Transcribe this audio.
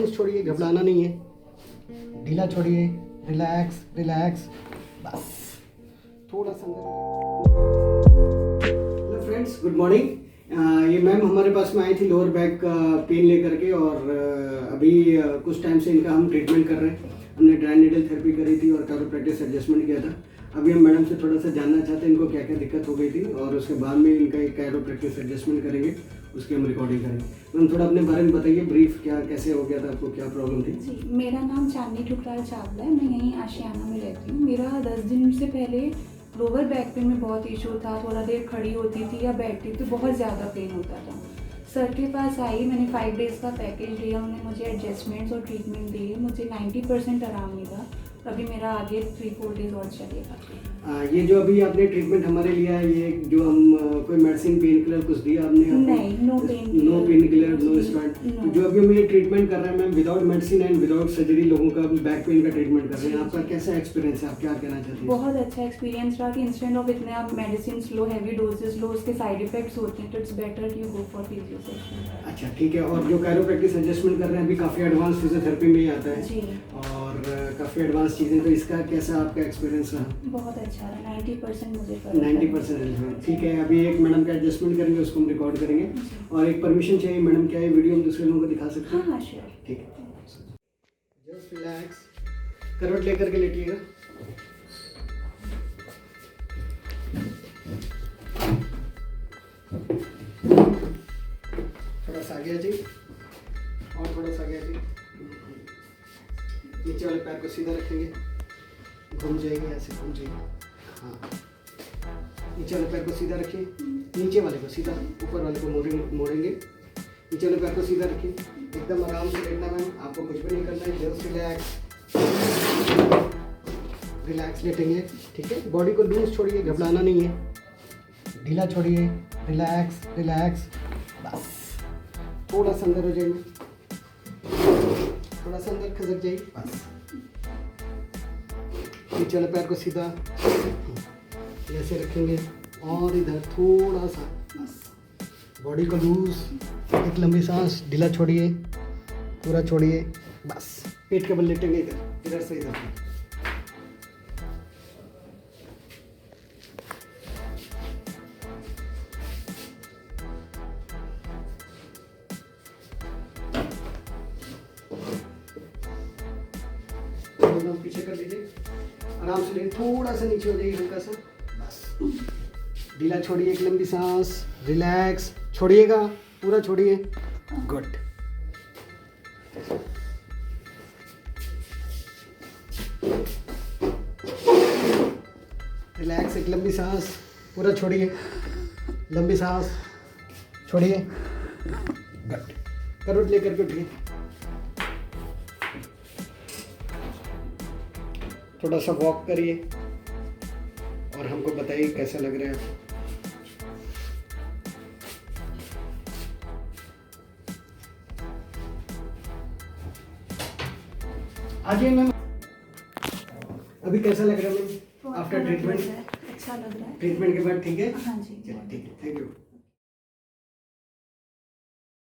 Loose छोड़िए, घबराना नहीं है, ढीला छोड़िए, रिलैक्स रिलैक्स, बस थोड़ा सा। Hello friends, good morning. ये मैम हमारे पास में आई थी लोअर बैक पेन लेकर के, और अभी कुछ टाइम से इनका हम ट्रीटमेंट कर रहे हैं। हमने ड्राई नीडल थेरेपी करी थी और कैरोप्रैक्टिस एडजस्टमेंट किया था। अभी हम मैडम से थोड़ा सा जानना चाहते हैं इनको क्या क्या दिक्कत हो गई थी, और उसके बाद में इनका एक कैरोप्रैक्टिस एडजस्टमेंट करेंगे, उसकी हम रिकॉर्डिंग करेंगे। मैम थोड़ा अपने बारे में बताइए ब्रीफ, क्या कैसे हो गया था, आपको क्या प्रॉब्लम थी? जी, मेरा नाम चांदनी ठुकराल चावला है। मैं यहीं आशियाना में रहती हूँ। मेरा 10 दिन से पहले लोअर बैक पेन में बहुत इशू था। थोड़ा देर खड़ी होती थी या बैठती थी तो बहुत ज़्यादा पेन होता था। सर के पास आई, मैंने 5 डेज़ का पैकेज लिया। उन्होंने मुझे एडजस्टमेंट्स और ट्रीटमेंट दिए। मुझे 90% आराम मिला। अभी मेरा आगे 3-4 डेज़ और चलेगा। ये जो अभी आपने ट्रीटमेंट हमारे लिया है, ये जो हम कोई मेडिसिन पेन किलर कुछ दिया आपने? नहीं, no painkiller, no steroid. जो अभी हम ये ट्रीटमेंट कर रहे हैं ma'am, without medicine and without surgery लोगों का बैक पेन का ट्रीटमेंट कर रहे हैं। आपका कैसा एक्सपीरियंस है, आप क्या कहना चाहते हैं? बहुत अच्छा एक्सपीरियंस रहा कि इंस्टेंट ऑफ इतने आप मेडिसिन लो, हैवी डोजेस लो, उसके साइड इफेक्ट्स होते हैं, तो it's better you go for physio session. अच्छा, ठीक है। और जो कैरोप्रैक्टिस एडजस्टमेंट कर रहे हैं अभी काफ़ी एडवांस फिजियोथेरेपी में ही आता है जी, और काफ़ी एडवांस चीज़ें, तो इसका कैसा आपका एक्सपीरियंस रहा? बहुत अच्छा रहा। 90% मुझे 90%। ठीक है, अभी एक मैडम का एडजस्टमेंट करेंगे, उसको हम रिकॉर्ड करेंगे। और एक परमिशन चाहिए मैडम, क्या ये वीडियो हम दूसरे लोगों को दिखा सकते हैं? हाँ, श्योर। ठीक है, जस्ट रिलैक्स, करवट लेकर के लेटिएगा। थोड़ा सा आगे आ जाइए, और थोड़ा सा आगे आ जाइए। नीचे वाले पैर को सीधा रखेंगे, घूम जाएंगे, ऐसे घूम जाएंगे। हाँ, नीचे वाले पैर को सीधा रखिए, नीचे वाले को सीधा, ऊपर वाले को मोड़ेंगे। नीचे वाले पैर को सीधा रखिए, एकदम आराम से लेटना मैम, आपको कुछ भी नहीं करना है। जस्ट रिलैक्स लेटेंगे, ठीक है। बॉडी को लूज छोड़िए, घबराना नहीं है, ढीला छोड़िए, रिलैक्स रिलैक्स, बस थोड़ा सा अंदर हो जाइए, थोड़ा सा अंदर खसक जाइए, बस। नीचे वाले पैर को सीधा ऐसे रखेंगे और इधर थोड़ा सा, बस। बॉडी को लूज, एक लंबी सांस, ढीला छोड़िए, पूरा छोड़िए, बस। पेट के बल लेटेंगे, इधर से इधर। पीछे कर लीजिए, आराम से लेकिन थोड़ा सा नीचे हो जाइए, हल्का सा, बस। ढीला छोड़िए, एक लंबी सांस, रिलैक्स, छोड़िएगा, पूरा छोड़िए, गुड। रिलैक्स, एक लंबी सांस, पूरा छोड़िए, लंबी सांस, छोड़िए, गुड। करवट लेकर के उठिए, थोड़ा सा वॉक करिए और हमको बताइए कैसा लग रहा है। आइए मैम, अभी कैसा लग रहा है मैम आफ्टर ट्रीटमेंट? अच्छा लग रहा है। ट्रीटमेंट के बाद ठीक है? हाँ जी। ठीक है, थैंक यू।